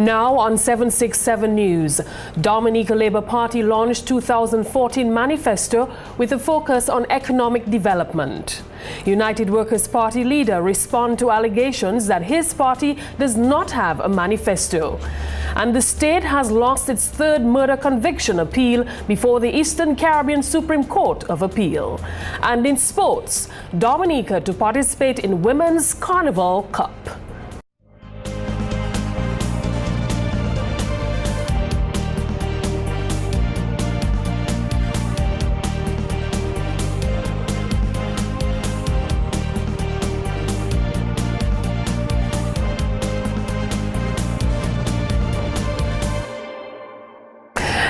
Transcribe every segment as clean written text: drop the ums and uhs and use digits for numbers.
Now on 767 News, Dominica Labour Party launched 2014 manifesto with a focus on economic development. United Workers' Party leader responds to allegations that his party does not have a manifesto. And the state has lost its third murder conviction appeal before the Eastern Caribbean Supreme Court of Appeal. And in sports, Dominica to participate in Women's Carnival Cup.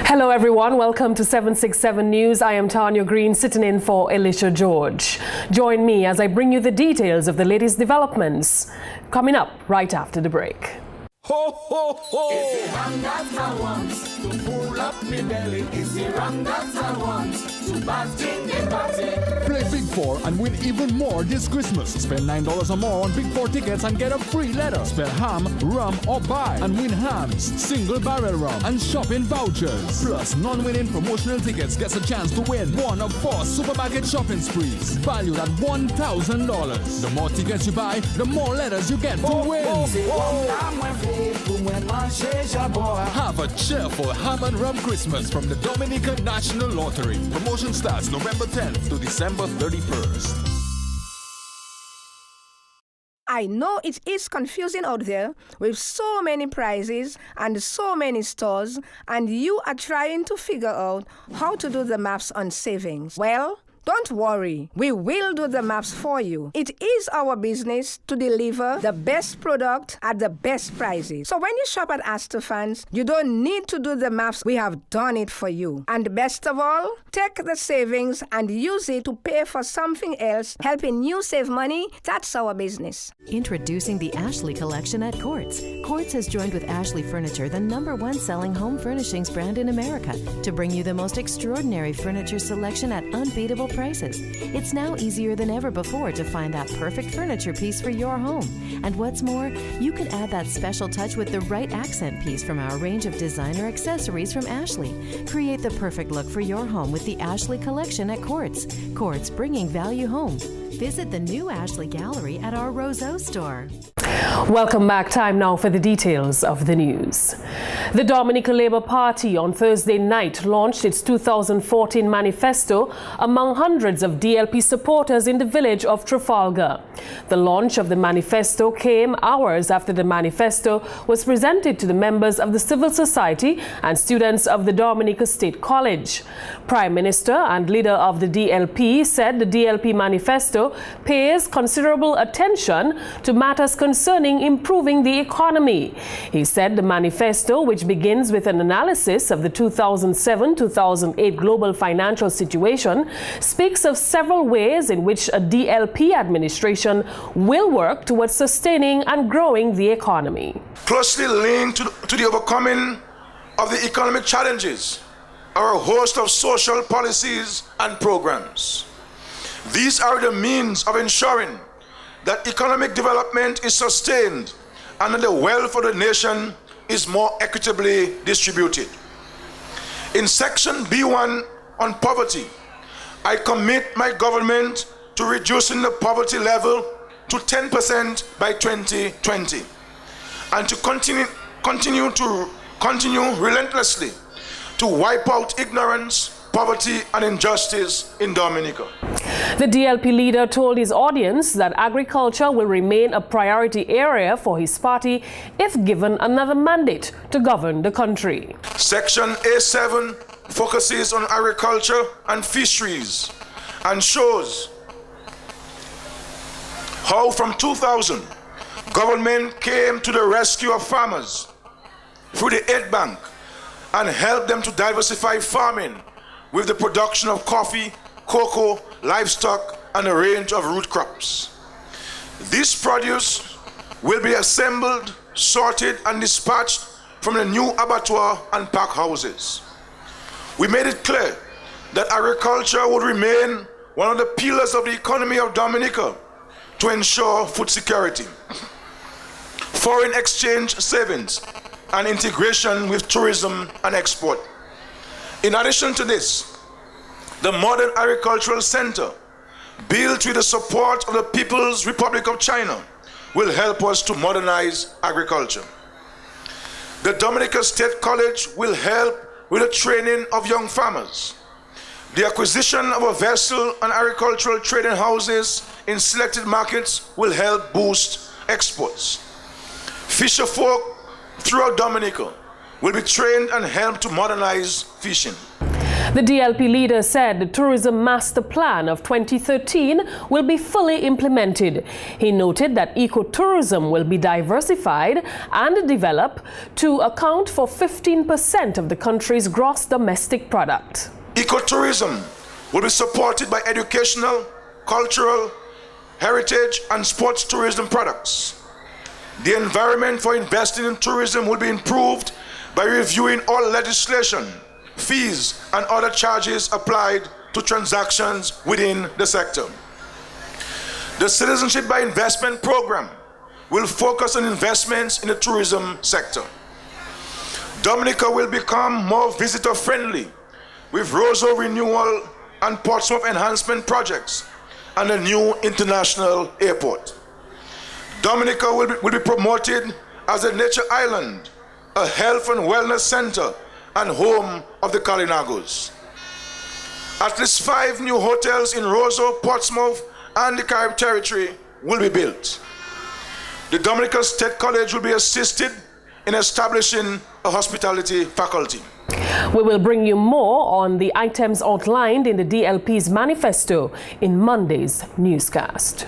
Hello everyone, welcome to 767 News. I am Tanya Green, sitting in for Elisha George. Join me as I bring you the details of the latest developments coming up right after the break. Ho, ho, ho! Is it rum that I want to pull up me belly? Is it rum that I want to bask in the party? Play Big 4 and win even more this Christmas. Spend $9 or more on Big 4 tickets and get a free letter. Spell ham, rum or buy and win hams, single barrel rum and shopping vouchers. Plus, non-winning promotional tickets gets a chance to win one of 4 supermarket shopping sprees valued at $1,000. The more tickets you buy, the more letters you get to win. Have a cheerful ham and rum Christmas from the Dominica National Lottery. Promotion starts November 10th to December 31st. I know it is confusing out there with so many prizes and so many stores, and you are trying to figure out how to do the maths on savings. Well, don't worry, we will do the maths for you. It is our business to deliver the best product at the best prices. So when you shop at Astafans, you don't need to do the maths. We have done it for you. And best of all, take the savings and use it to pay for something else, helping you save money. That's our business. Introducing the Ashley Collection at Quartz. Quartz has joined with Ashley Furniture, the #1 selling home furnishings brand in America, to bring you the most extraordinary furniture selection at unbeatable prices. It's now easier than ever before to find that perfect furniture piece for your home. And what's more, you can add that special touch with the right accent piece from our range of designer accessories from Ashley. Create the perfect look for your home with the Ashley Collection at Quartz. Quartz, bringing value home. Visit the new Ashley Gallery at our Roseau store. Welcome back. Time now for the details of the news. The Dominica Labour Party on Thursday night launched its 2014 manifesto among hundreds of DLP supporters in the village of Trafalgar. The launch of the manifesto came hours after the manifesto was presented to the members of the civil society and students of the Dominica State College. Prime Minister and leader of the DLP said the DLP manifesto pays considerable attention to matters concerning improving the economy. He said the manifesto, which begins with an analysis of the 2007-2008 global financial situation, speaks of several ways in which a DLP administration will work towards sustaining and growing the economy. Closely linked to the overcoming of the economic challenges are a host of social policies and programs. These are the means of ensuring that economic development is sustained and that the wealth of the nation is more equitably distributed. In section B1 on poverty, I commit my government to reducing the poverty level to 10% by 2020 and to continue relentlessly to wipe out ignorance, poverty and injustice in Dominica. The DLP leader told his audience that agriculture will remain a priority area for his party if given another mandate to govern the country. Section A7 focuses on agriculture and fisheries and shows how from 2000 government came to the rescue of farmers through the Aid Bank and helped them to diversify farming with the production of coffee, cocoa, livestock, and a range of root crops. This produce will be assembled, sorted, and dispatched from the new abattoir and pack houses. We made it clear that agriculture would remain one of the pillars of the economy of Dominica to ensure food security. Foreign exchange savings and integration with tourism and export. In addition to this, the Modern Agricultural Center, built with the support of the People's Republic of China, will help us to modernize agriculture. The Dominica State College will help with the training of young farmers. The acquisition of a vessel and agricultural trading houses in selected markets will help boost exports. Fisher folk throughout Dominica will be trained and help to modernize fishing. The DLP leader said the Tourism Master Plan of 2013 will be fully implemented. He noted that ecotourism will be diversified and developed to account for 15% of the country's gross domestic product. Ecotourism will be supported by educational, cultural, heritage, and sports tourism products. The environment for investing in tourism will be improved by reviewing all legislation, fees, and other charges applied to transactions within the sector. The Citizenship by Investment program will focus on investments in the tourism sector. Dominica will become more visitor-friendly with Roseau renewal and Portsmouth enhancement projects and a new international airport. Dominica will be promoted as a nature island, a health and wellness center, and home of the Kalinagos. At least 5 new hotels in Roseau, Portsmouth, and the Caribbean Territory will be built. The Dominica State College will be assisted in establishing a hospitality faculty. We will bring you more on the items outlined in the DLP's manifesto in Monday's newscast.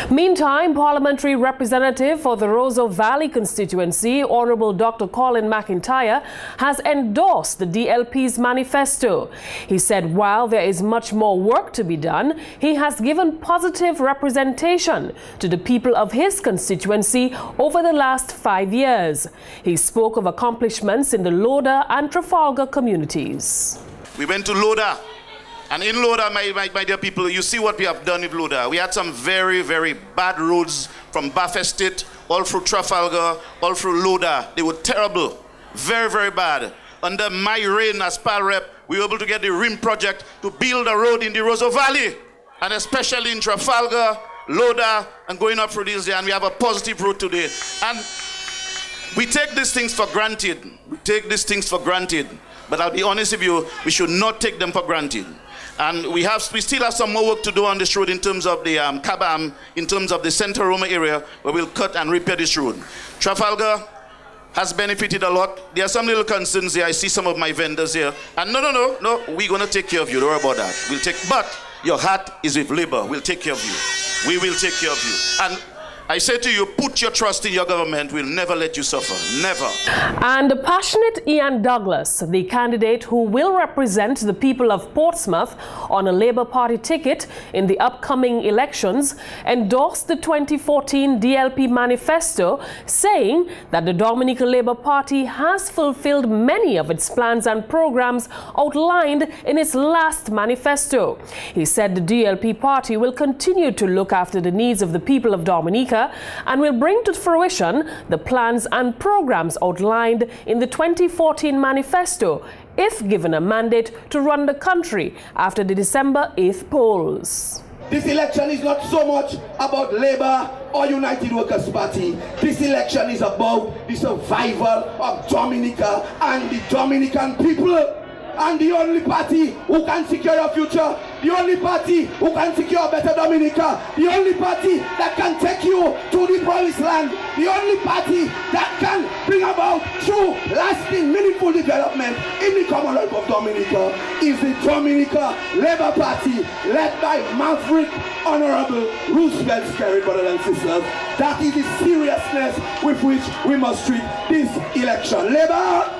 Meantime, Parliamentary Representative for the Roseau Valley constituency, Honourable Dr. Colin McIntyre, has endorsed the DLP's manifesto. He said while there is much more work to be done, he has given positive representation to the people of his constituency over the last 5 years. He spoke of accomplishments in the Loda and Trafalgar communities. We went to Loda. And in Loda, my dear people, you see what we have done with Loda. We had some very, very bad roads from Bath Estate, all through Trafalgar, all through Loda. They were terrible, very, very bad. Under my reign as PAL rep, we were able to get the RIM project to build a road in the Roseau Valley, and especially in Trafalgar, Loda, and going up through this day, and we have a positive road today. And we take these things for granted. But I'll be honest with you, we should not take them for granted. And we still have some more work to do on this road in terms of the Kabam, in terms of the Central Roma area, where we'll cut and repair this road. Trafalgar has benefited a lot. There are some little concerns here. I see some of my vendors here. And no, we're going to take care of you. Don't worry about that. But your heart is with Labour. We'll take care of you. We will take care of you. And I say to you, put your trust in your government. We'll never let you suffer. Never. And the passionate Ian Douglas, the candidate who will represent the people of Portsmouth on a Labour Party ticket in the upcoming elections, endorsed the 2014 DLP manifesto, saying that the Dominica Labour Party has fulfilled many of its plans and programs outlined in its last manifesto. He said the DLP party will continue to look after the needs of the people of Dominica and will bring to fruition the plans and programs outlined in the 2014 manifesto if given a mandate to run the country after the December 8th polls. This election is not so much about Labour or United Workers' Party. This election is about the survival of Dominica and the Dominican people. And the only party who can secure your future, the only party who can secure a better Dominica, the only party that can take you to the promised land, the only party that can bring about true, lasting, meaningful development in the Commonwealth of Dominica is the Dominica Labour Party, led by Maverick Honourable Roosevelt Skerrit, brothers and sisters. That is the seriousness with which we must treat this election. Labour!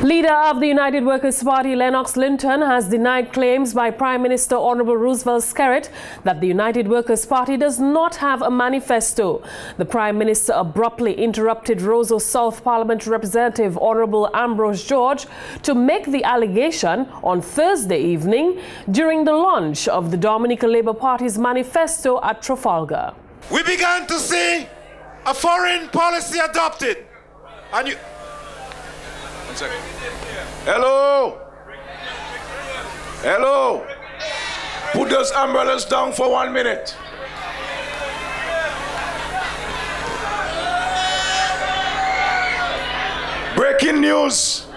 Leader of the United Workers' Party, Lennox Linton, has denied claims by Prime Minister Honourable Roosevelt Skerrit that the United Workers' Party does not have a manifesto. The Prime Minister abruptly interrupted Roseau South Parliamentary Representative Honourable Ambrose George to make the allegation on Thursday evening during the launch of the Dominica Labour Party's manifesto at Trafalgar. We began to see a foreign policy adopted. And you... 1 second. Hello. Hello. Put those umbrellas down for 1 minute. Breaking news.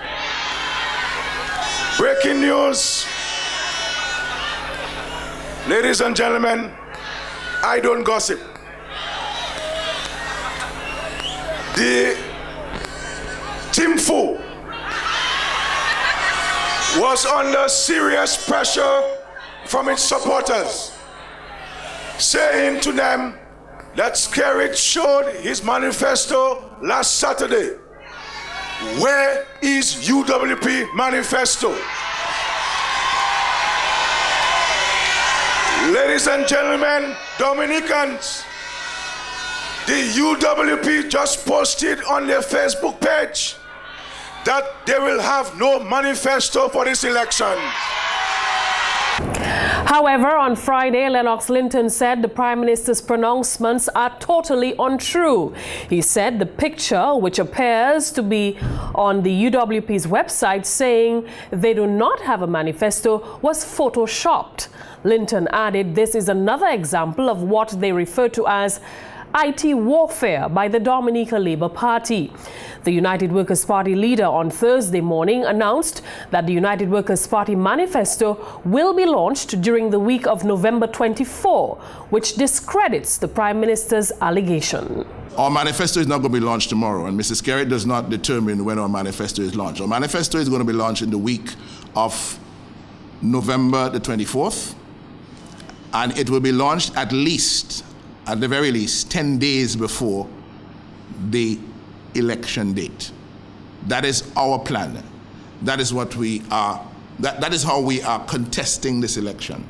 Breaking news. Ladies and gentlemen, I don't gossip. The Timfu was under serious pressure from its supporters, saying to them that Skerrit showed his manifesto last Saturday. Where is UWP manifesto? Ladies and gentlemen, Dominicans, the UWP just posted on their Facebook page that they will have no manifesto for this election. However, on Friday, Lennox Linton said the Prime Minister's pronouncements are totally untrue. He said the picture, which appears to be on the UWP's website saying they do not have a manifesto, was photoshopped. Linton added this is another example of what they refer to as IT warfare by the Dominica Labour Party. The United Workers' Party leader on Thursday morning announced that the United Workers' Party manifesto will be launched during the week of November 24, which discredits the Prime Minister's allegation. Our manifesto is not going to be launched tomorrow, and Mrs. Skerrit does not determine when our manifesto is launched. Our manifesto is going to be launched in the week of November the 24th, and it will be launched at the very least, 10 days before the election date. That is our plan. That is what we are, that is how we are contesting this election.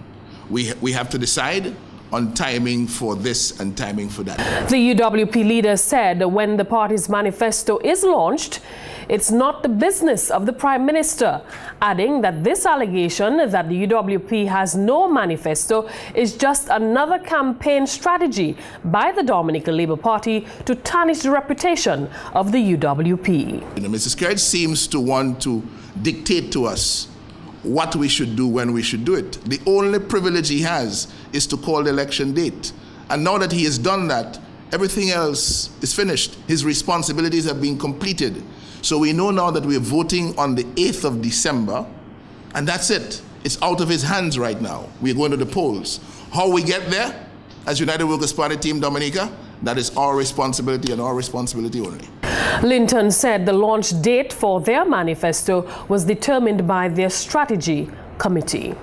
We have to decide on timing for this and timing for that. The UWP leader said when the party's manifesto is launched, it's not the business of the Prime Minister, adding that this allegation that the UWP has no manifesto is just another campaign strategy by the Dominica Labour Party to tarnish the reputation of the UWP. Mrs. Skerrit seems to want to dictate to us what we should do when we should do it. The only privilege he has is to call the election date. And now that he has done that, everything else is finished. His responsibilities have been completed. So we know now that we're voting on the 8th of December, and that's it. It's out of his hands right now. We're going to the polls. How we get there, as United Workers' Party Team Dominica, that is our responsibility and our responsibility only. Linton said the launch date for their manifesto was determined by their strategy committee.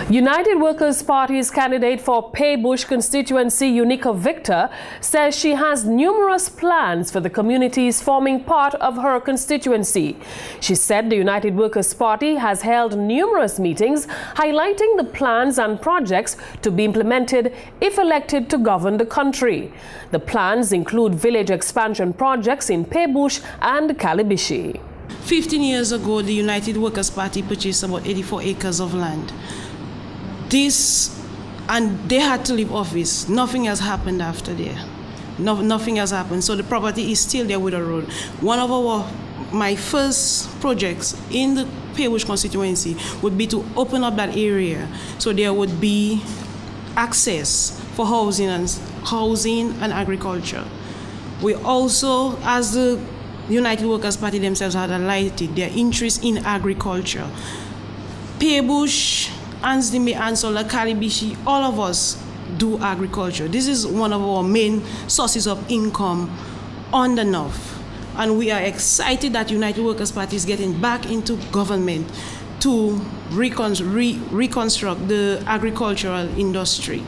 United Workers' Party's candidate for Paybush constituency, Unica Victor, says she has numerous plans for the communities forming part of her constituency. She said the United Workers' Party has held numerous meetings highlighting the plans and projects to be implemented if elected to govern the country. The plans include village expansion projects in Paybush and Calibishi. 15 years ago, the United Workers' Party purchased about 84 acres of land. And they had to leave office. Nothing has happened after there. Nothing has happened. So the property is still there with the road. One of my first projects in the Paybush constituency would be to open up that area so there would be access for housing and agriculture. We also, as the United Workers' Party themselves had highlighted their interest in agriculture. Paybush, Ansdime, Ansola, Calibishi, all of us do agriculture. This is one of our main sources of income on the north. And we are excited that United Workers' Party is getting back into government to reconstruct the agricultural industry.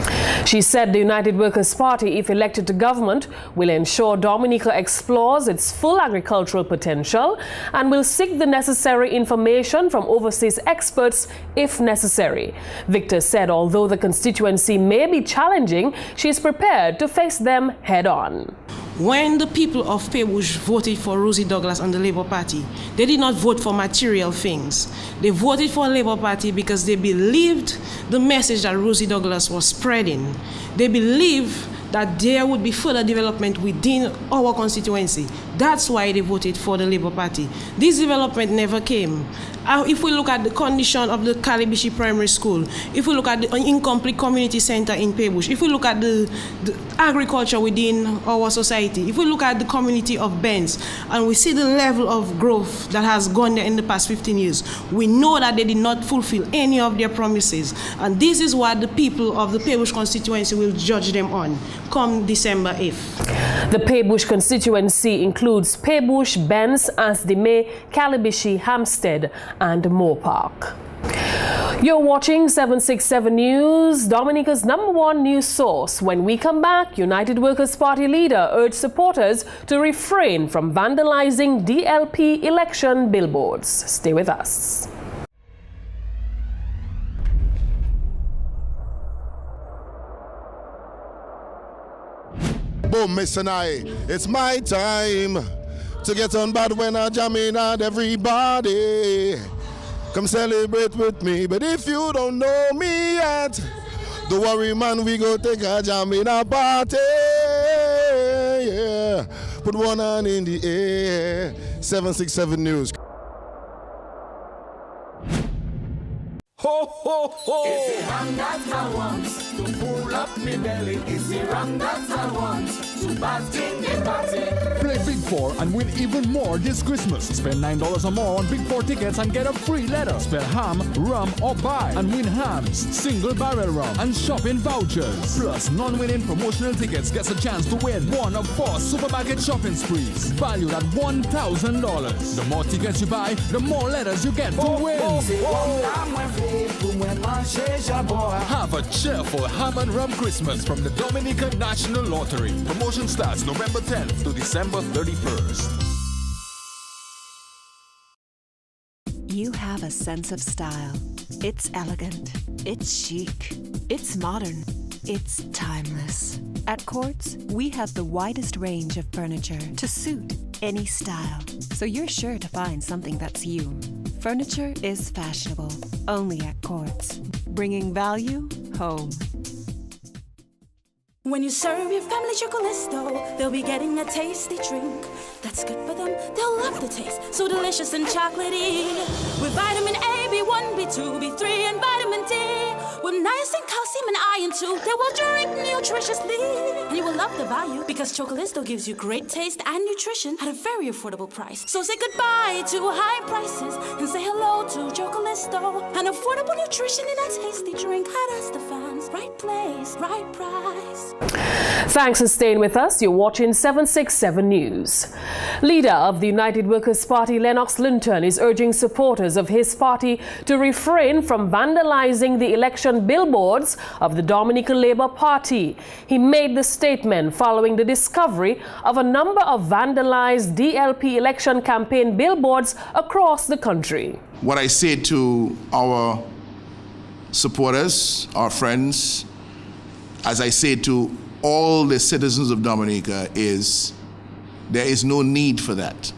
She said the United Workers' Party, if elected to government, will ensure Dominica explores its full agricultural potential and will seek the necessary information from overseas experts if necessary. Victor said although the constituency may be challenging, she is prepared to face them head-on. When the people of Paybush voted for Rosie Douglas and the Labour Party, they did not vote for material things. They voted for Labour Party because they believed the message that Rosie Douglas was spreading. They believed that there would be further development within our constituency. That's why they voted for the Labour Party. This development never came. If we look at the condition of the Calibishi Primary School, if we look at the incomplete community center in Paybush, if we look at the agriculture within our society, if we look at the community of Benz, and we see the level of growth that has gone there in the past 15 years, we know that they did not fulfill any of their promises. And this is what the people of the Paybush constituency will judge them on come December 8th. The Paybush constituency includes Paybush, Benz, Asdime, Calibishi, Hampstead, and Moore Park. You're watching 767 News, Dominica's #1 news source. When we come back, United Workers' Party leader urged supporters to refrain from vandalizing DLP election billboards. Stay with us. Boom, Miss and it's my time to get on bad when I jam in at everybody. Come celebrate with me, but if you don't know me yet, don't worry, man, we go take a jam in a party. Yeah, put one hand in the air. 767 News. Ho, ho, ho! Is it rum that I want to pull up me belly? Is it rum that I want to bask in the party? Play Big 4 and win even more this Christmas. Spend $9 or more on Big 4 tickets and get a free letter. Spell ham, rum, or buy and win hams, single barrel rum, and shopping vouchers. Plus, non-winning promotional tickets gets a chance to win one of 4 supermarket shopping sprees valued at $1,000. The more tickets you buy, the more letters you get to win. Have a cheerful ham and rum Christmas from the Dominican National Lottery. Promotion starts November 10th to December 31st. You have a sense of style. It's elegant. It's chic. It's modern. It's timeless. At Quartz, we have the widest range of furniture to suit any style. So you're sure to find something that's you. Furniture is fashionable, only at Quartz. Bringing value home. When you serve your family Chocolisto, they'll be getting a tasty drink. That's good for them, they'll love the taste, so delicious and chocolatey. With vitamin A, B1, B2, B3, and vitamin D. With niacin, calcium, and iron too, they will drink nutritiously. And you will love the value, because Chocolisto gives you great taste and nutrition at a very affordable price. So say goodbye to high prices, and say hello to Chocolisto. And affordable nutrition in a tasty drink at Estefans. Right place, right price. Thanks for staying with us. You're watching 767 News. Leader of the United Workers' Party, Lennox Linton, is urging supporters of his party to refrain from vandalizing the election billboards of the Dominican Labour Party. He made the statement following the discovery of a number of vandalized DLP election campaign billboards across the country. What I say to our supporters, our friends, as I say to all the citizens of Dominica, is there is no need for that.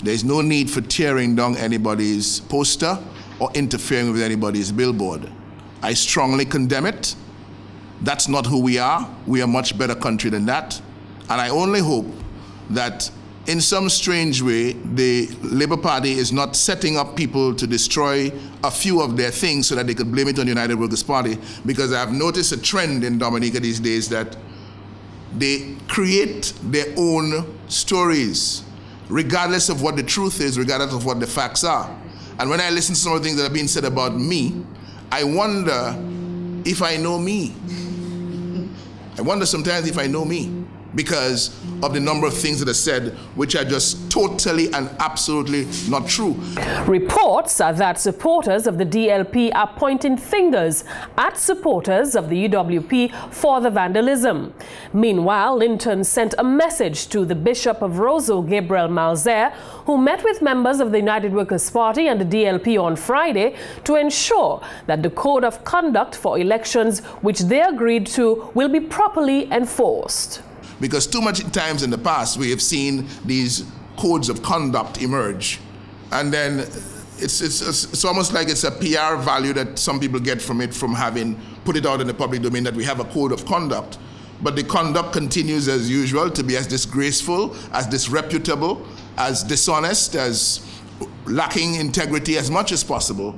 There is no need for tearing down anybody's poster or interfering with anybody's billboard. I strongly condemn it. That's not who we are. We are a much better country than that. And I only hope that in some strange way, the Labour Party is not setting up people to destroy a few of their things so that they could blame it on the United Workers' Party, because I have noticed a trend in Dominica these days that they create their own stories, regardless of what the truth is, regardless of what the facts are. And when I listen to some of the things that have been said about me, I wonder if I know me. I wonder sometimes if I know me, because of the number of things that are said which are just totally and absolutely not true. Reports are that supporters of the DLP are pointing fingers at supporters of the UWP for the vandalism. Meanwhile, Linton sent a message to the Bishop of Roseau, Gabriel Malzer, who met with members of the United Workers' Party and the DLP on Friday to ensure that the code of conduct for elections, which they agreed to, will be properly enforced. Because too much times in the past we have seen these codes of conduct emerge, and then it's almost like it's a PR value that some people get from it, from having put it out in the public domain that we have a code of conduct. but the conduct continues as usual to be as disgraceful, as disreputable, as dishonest, as lacking integrity as much as possible.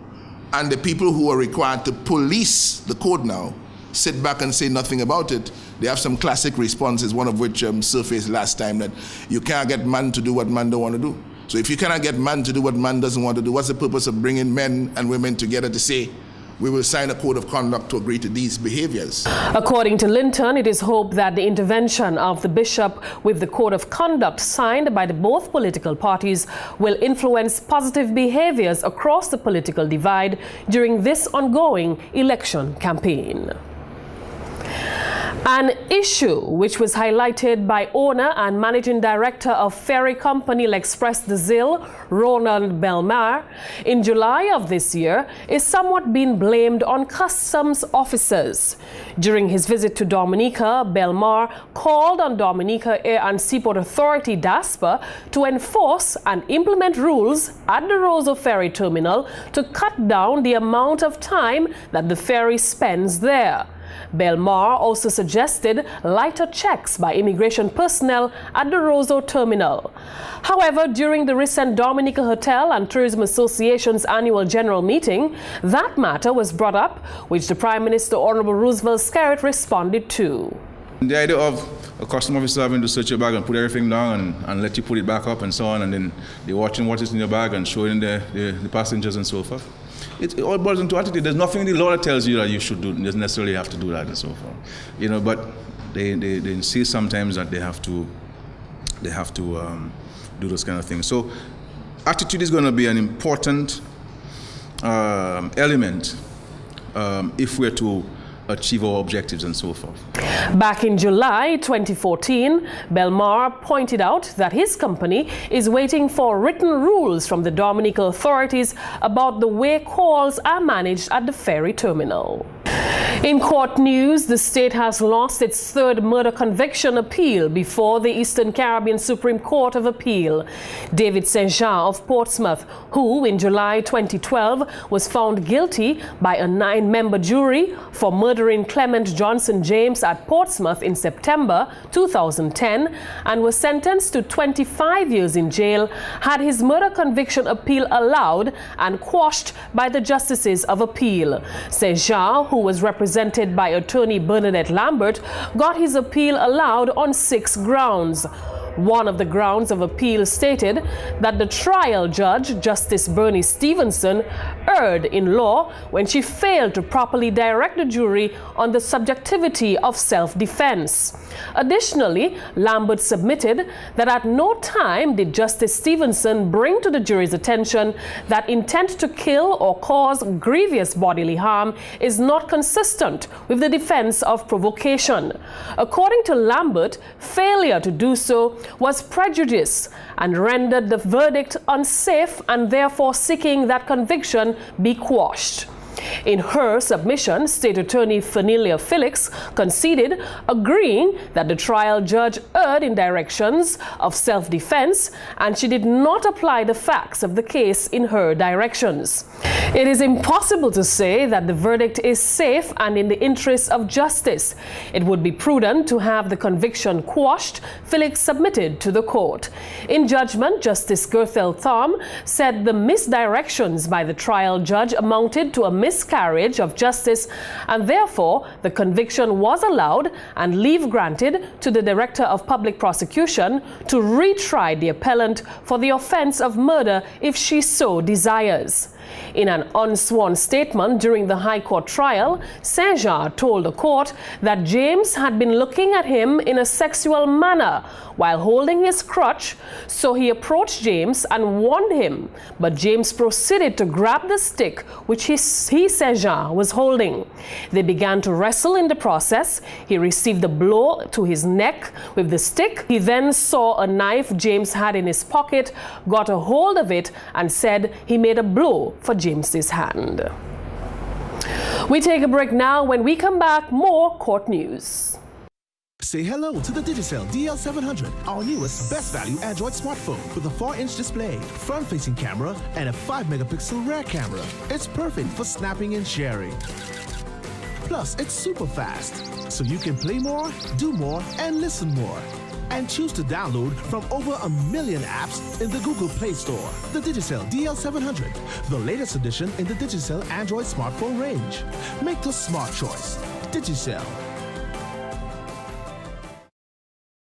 And the people who are required to police the code now sit back and say nothing about it. They have some classic responses, one of which surfaced last time, that you can't get man to do what man don't want to do. So if you cannot get man to do what man doesn't want to do, what's the purpose of bringing men and women together to say, we will sign a code of conduct to agree to these behaviors? According to Linton, it is hoped that the intervention of the bishop with the code of conduct signed by both political parties will influence positive behaviors across the political divide during this ongoing election campaign. An issue which was highlighted by owner and managing director of ferry company L'Express de Zille, Ronald Belmar, in July of this year is somewhat being blamed on customs officers. During his visit to Dominica, Belmar called on Dominica Air and Seaport Authority, DASPA, to enforce and implement rules at the Roseau Ferry Terminal to cut down the amount of time that the ferry spends there. Belmar also suggested lighter checks by immigration personnel at the Roseau terminal. However, during the recent Dominica Hotel and Tourism Association's annual general meeting, that matter was brought up, which the Prime Minister Honorable Roosevelt Skerrit responded to. The idea of a customs officer having to search your bag and put everything down and let you put it back up and so on, and then they're watching what is in your bag and showing the passengers and so forth. It all boils into attitude. There's nothing in the law that tells you that you should do, doesn't necessarily have to do that and so forth. You know, but they insist sometimes that they have to do those kind of things. So attitude is going to be an important element if we're to achieve our objectives and so forth. Back in July 2014, Belmar pointed out that his company is waiting for written rules from the Dominica authorities about the way calls are managed at the ferry terminal. In court news, the state has lost its third murder conviction appeal before the Eastern Caribbean Supreme Court of Appeal. David St. Jean of Portsmouth, who in July 2012 was found guilty by a 9-member jury for murdering Clement Johnson James at Portsmouth in September 2010 and was sentenced to 25 years in jail, had his murder conviction appeal allowed and quashed by the Justices of Appeal. St. Jean, who was represented by attorney Bernadette Lambert, got his appeal allowed on 6 grounds. One of the grounds of appeal stated that the trial judge, Justice Bernie Stevenson, erred in law when she failed to properly direct the jury on the subjectivity of self-defense. Additionally, Lambert submitted that at no time did Justice Stevenson bring to the jury's attention that intent to kill or cause grievous bodily harm is not consistent with the defense of provocation. According to Lambert, failure to do so was prejudice and rendered the verdict unsafe, and therefore seeking that conviction be quashed. In her submission, State Attorney Fanilia Felix conceded, agreeing that the trial judge erred in directions of self-defense and she did not apply the facts of the case in her directions. It is impossible to say that the verdict is safe and in the interest of justice. It would be prudent to have the conviction quashed, Felix submitted to the court. In judgment, Justice Gerthel Thom said the misdirections by the trial judge amounted to a miscarriage of justice, and therefore the conviction was allowed and leave granted to the Director of Public Prosecution to retry the appellant for the offense of murder if she so desires. In an unsworn statement during the High Court trial, St. Jean told the court that James had been looking at him in a sexual manner while holding his crutch, so he approached James and warned him, but James proceeded to grab the stick which he St. Jean was holding. They began to wrestle in the process. He received a blow to his neck with the stick. He then saw a knife James had in his pocket, got a hold of it, and said he made a blow for James's hand. We take a break now. When we come back, more court news. Say hello to the Digicel DL700, our newest best value Android smartphone with a 4-inch display, front-facing camera, and a 5-megapixel rear camera. It's perfect for snapping and sharing. Plus, it's super fast. so you can play more, do more, and listen more. And choose to download from over 1 million apps in the Google Play Store. The Digicel DL700, the latest addition in the Digicel Android smartphone range. Make the smart choice. Digicel.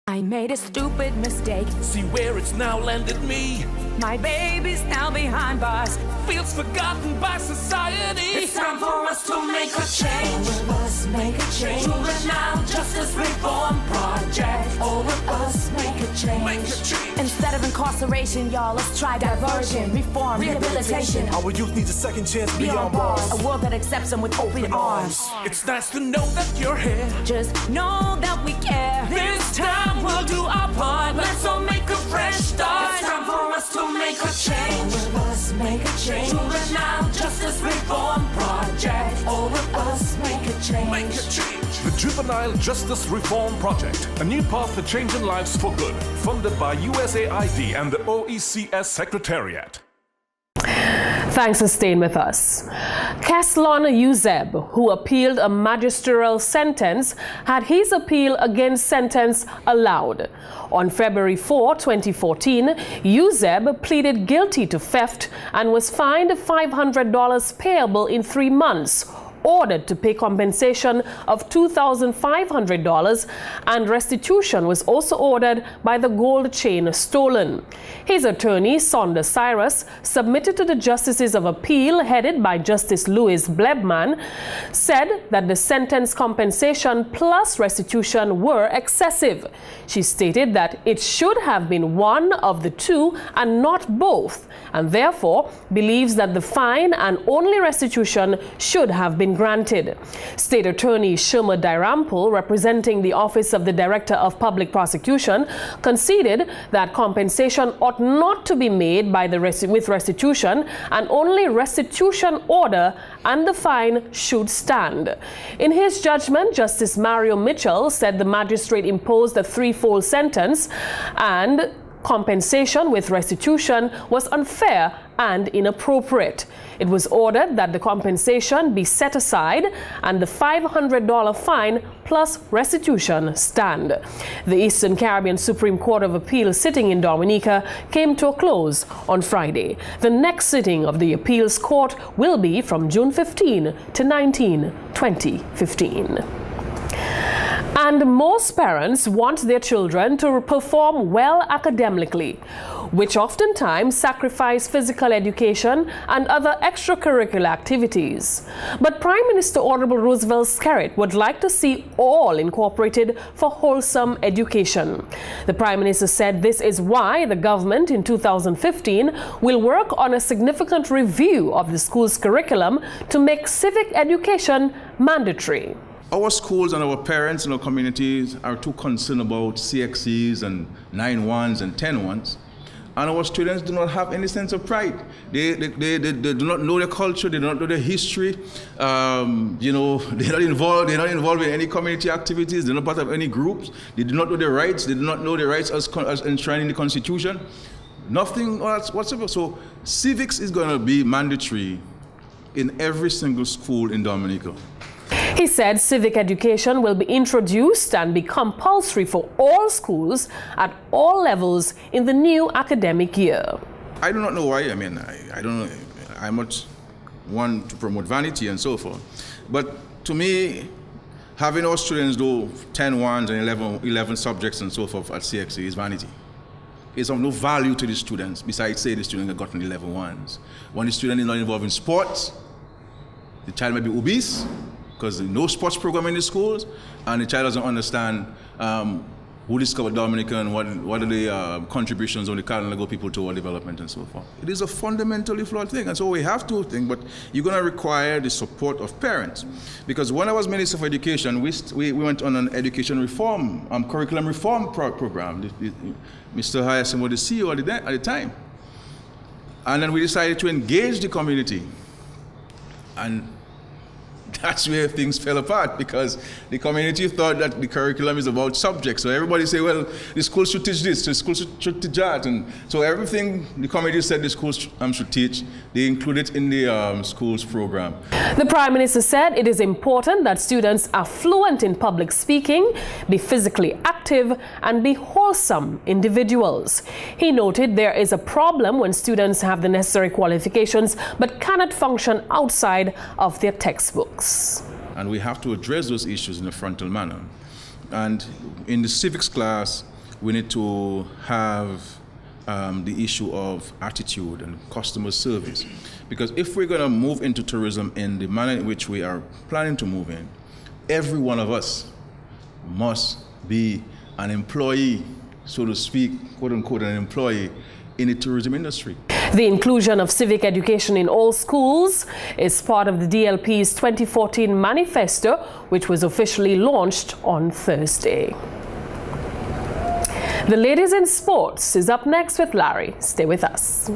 I made a stupid mistake. See where it's now landed me. My baby's now behind bars. Feels forgotten by society. It's time for us to make a change. All of us make a change. Juvenile Justice Reform Project. All of us make a change. Make a change. Instead of incarceration, y'all, let's try diversion, reform, rehabilitation. Our youth needs a second chance beyond bars. A world that accepts them with open arms. It's nice to know that you're here. Just know that we care. This time we'll do our part. Let's all make a fresh start. It's time for us to make a change. All of us make a change. Juvenile Justice Reform Project. All of us make a change. Make a change. The Juvenile Justice Reform Project, a new path to changing lives for good, funded by USAID and the OECS Secretariat. Thanks for staying with us. Keslon Uzeb, who appealed a magisterial sentence, had his appeal against sentence allowed. On February 4, 2014, Uzeb pleaded guilty to theft and was fined $500 payable in 3 months, ordered to pay compensation of $2,500, and restitution was also ordered by the gold chain stolen. His attorney, Sonda Cyrus, submitted to the Justices of Appeal, headed by Justice Louis Blebman, said that the sentence compensation plus restitution were excessive. She stated that it should have been one of the two and not both, and therefore believes that the fine and only restitution should have been granted. State Attorney Shoma Dairampol, representing the Office of the Director of Public Prosecution, conceded that compensation ought not to be made by with restitution, and only restitution order and the fine should stand. In his judgment, Justice Mario Mitchell said the magistrate imposed a threefold sentence and compensation with restitution was unfair and inappropriate. It was ordered that the compensation be set aside and the $500 fine plus restitution stand. The Eastern Caribbean Supreme Court of Appeal sitting in Dominica came to a close on Friday. The next sitting of the appeals court will be from June 15 to 19, 2015. And most parents want their children to perform well academically, which oftentimes sacrifice physical education and other extracurricular activities. But Prime Minister Honorable Roosevelt Skerrit would like to see all incorporated for wholesome education. The Prime Minister said this is why the government in 2015 will work on a significant review of the school's curriculum to make civic education mandatory. Our schools and our parents and our communities are too concerned about CXCs and 9-1s and 10-1s. And our students do not have any sense of pride. They do not know their culture, they do not know their history. They're not involved in any community activities, they're not part of any groups, they do not know their rights, they do not know their rights as enshrined in the Constitution. Nothing else whatsoever. So civics is going to be mandatory in every single school in Dominica. He said civic education will be introduced and be compulsory for all schools at all levels in the new academic year. I do not know why. I don't know. I'm not one to promote vanity and so forth. But to me, having our students do 10-1s and 11 subjects and so forth at CXC is vanity. It's of no value to the students, besides say the student have gotten 11 1s. When the student is not involved in sports, the child may be obese, because there's no sports program in the schools, and the child doesn't understand who discovered Dominica and what are the contributions of the Carolina people to our development and so forth. It is a fundamentally flawed thing, and so we have to think, but you're going to require the support of parents. Because when I was Minister for Education, we went on an education reform, curriculum reform program. Mr. Hyacinth was the CEO at the time. And then we decided to engage the community. And that's where things fell apart, because the community thought that the curriculum is about subjects. So everybody say, well, the school should teach this, the school should teach that. And so everything the committee said the schools should teach, they included in the school's program. The Prime Minister said it is important that students are fluent in public speaking, be physically active, and be wholesome individuals. He noted there is a problem when students have the necessary qualifications but cannot function outside of their textbooks. And we have to address those issues in a frontal manner. And in the civics class, we need to have the issue of attitude and customer service. Because if we're going to move into tourism in the manner in which we are planning to move in, every one of us must be an employee, so to speak, quote unquote, an employee in the tourism industry. The inclusion of civic education in all schools is part of the DLP's 2014 manifesto, which was officially launched on Thursday. The Ladies in Sports is up next with Larry. Stay with us.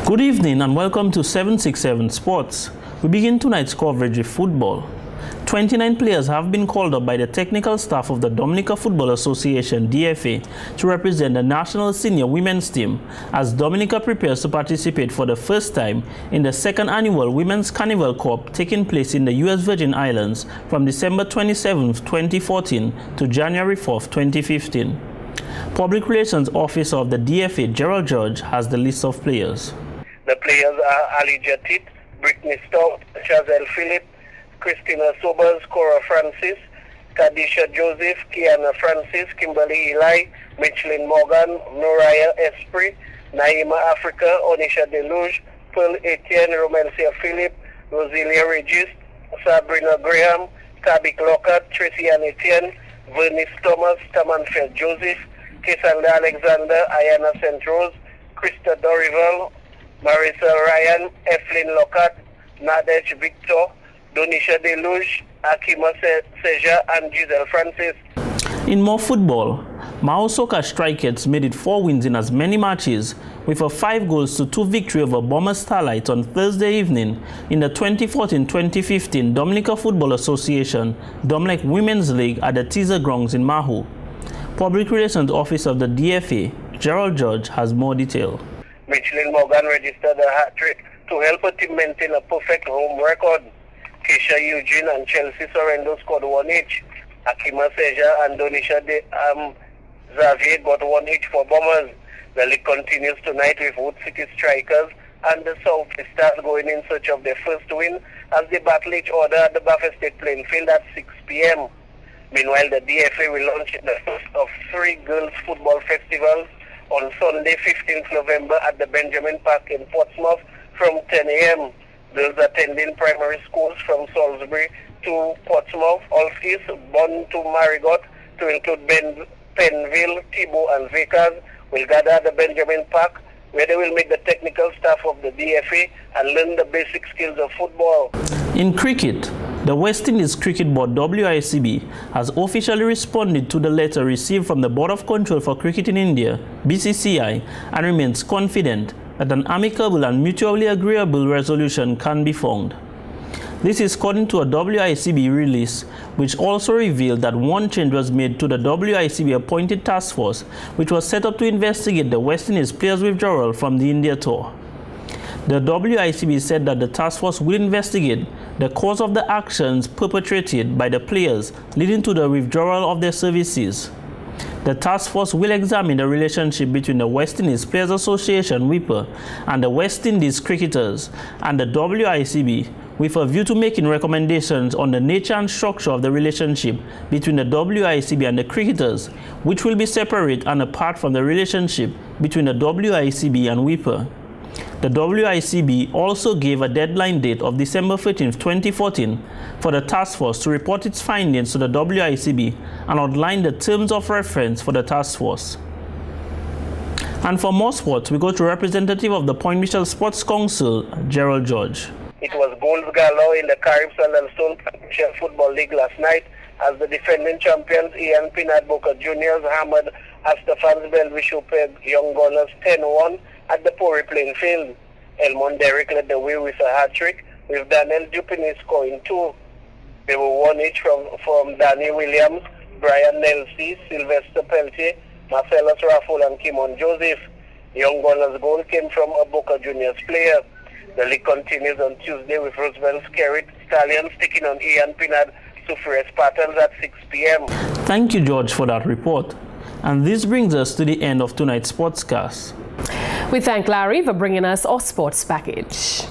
Good evening and welcome to 767 Sports. We begin tonight's coverage with football. 29 players have been called up by the technical staff of the Dominica Football Association, DFA, to represent the national senior women's team as Dominica prepares to participate for the first time in the second annual Women's Carnival Cup taking place in the U.S. Virgin Islands from December 27, 2014 to January 4, 2015. Public Relations Officer of the DFA, Gerald George, has the list of players. The players are Ali Jatit, Brittany Stout, Chazelle Phillip, Christina Sobers, Cora Francis, Kadisha Joseph, Kiana Francis, Kimberly Eli, Micheline Morgan, Noraya Esprit, Naima Africa, Onisha Deluge, Pearl Etienne, Romancia Philip, Rosilia Regis, Sabrina Graham, Kabik Lockhart, Tracy Ann Etienne, Vernice Thomas, Tamanfeld Joseph, Kisanda Alexander, Ayana St. Rose, Krista Dorival, Maricel Ryan, Eflin Lockhart, Nadej Victor, Donisha Deluge, Akima Seja, and Giselle Francis. In more football, Mao Soka Strikettes made it 4 wins in as many matches, with a 5-2 victory over Bomber Starlight on Thursday evening in the 2014-2015 Dominica Football Association Domlec Women's League at the Teaser Grounds in Mahu. Public Relations Officer of the DFA, Gerald George, has more detail. Micheline Morgan registered a hat-trick to help her team maintain a perfect home record. Keisha Eugene and Chelsea Sorrento scored 1 each. Akima Seja and Donisha Xavier got 1 each for Bombers. The league continues tonight with Wood City Strikers and the South Stars going in search of their first win as they battle each other at the Buffett State playing field at 6 p.m. Meanwhile, the DFA will launch the first of 3 girls' football festivals on Sunday, 15th November at the Benjamin Park in Portsmouth from 10 a.m. Girls attending primary schools from Salisbury to Portsmouth, Allskis, Bonn to Marigot, to include Penville, Thibault and Vickers, will gather at the Benjamin Park, where they will meet the technical staff of the DFA and learn the basic skills of football. In cricket, the West Indies Cricket Board WICB has officially responded to the letter received from the Board of Control for Cricket in India, BCCI, and remains confident that an amicable and mutually agreeable resolution can be found. This is according to a WICB release, which also revealed that one change was made to the WICB appointed task force, which was set up to investigate the West Indies players' withdrawal from the India tour. The WICB said that the task force will investigate the cause of the actions perpetrated by the players leading to the withdrawal of their services. The task force will examine the relationship between the West Indies Players Association (WIPA) and the West Indies cricketers and the WICB, with a view to making recommendations on the nature and structure of the relationship between the WICB and the cricketers, which will be separate and apart from the relationship between the WICB and WIPA. The WICB also gave a deadline date of December 13, 2014 for the task force to report its findings to the WICB and outline the terms of reference for the task force. And for more sports, we go to representative of the Point Michel Sports Council, Gerald George. It was Moons Gala in the Caribs and Elstone Football League last night as the defending champions Ian Pinard Boca Juniors hammered Astafans Belvishope Young Gunners 10-1 at the Pori playing field. Elmont Derrick led the way with a hat-trick, with Daniel Dupini scoring 2. They were 1 each from Danny Williams, Brian Nelsie, Sylvester Peltier, Marcellus Raffle and Kimon Joseph. Young Gunners' goal came from a Boca Juniors player. The league continues on Tuesday with Roosevelt Skerrit Stallions taking on Ian Pinard Sufres Spartans at 6 p.m. Thank you, George, for that report. And this brings us to the end of tonight's sportscast. We thank Larry for bringing us our sports package.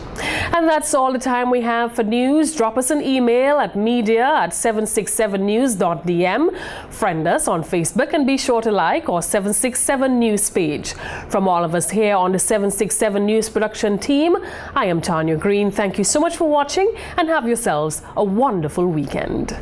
And that's all the time we have for news. Drop us an email at media@767news.dm. Friend us on Facebook and be sure to like our 767 News page. From all of us here on the 767 News production team, I am Tanya Green. Thank you so much for watching and have yourselves a wonderful weekend.